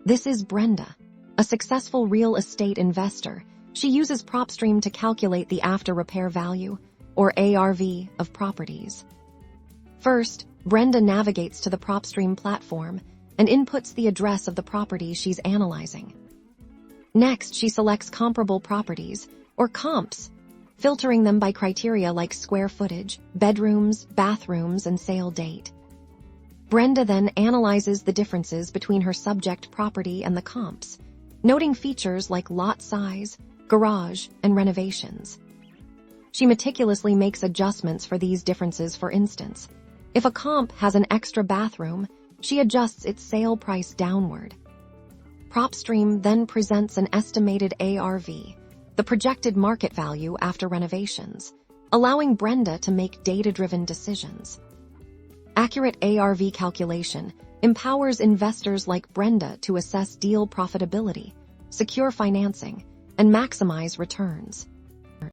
This is Brenda, a successful real estate investor. She uses PropStream to calculate the after-repair value, or ARV, of properties. First, Brenda navigates to the PropStream platform and inputs the address of the property she's analyzing. Next, she selects comparable properties, or comps, filtering them by criteria like square footage, bedrooms, bathrooms, and sale date. Brenda then analyzes the differences between her subject property and the comps, noting features like lot size, garage, and renovations. She meticulously makes adjustments for these differences. For instance, if a comp has an extra bathroom, she adjusts its sale price downward. PropStream then presents an estimated ARV, the projected market value after renovations, allowing Brenda to make data-driven decisions. Accurate ARV calculation empowers investors like Brenda to assess deal profitability, secure financing, and maximize returns.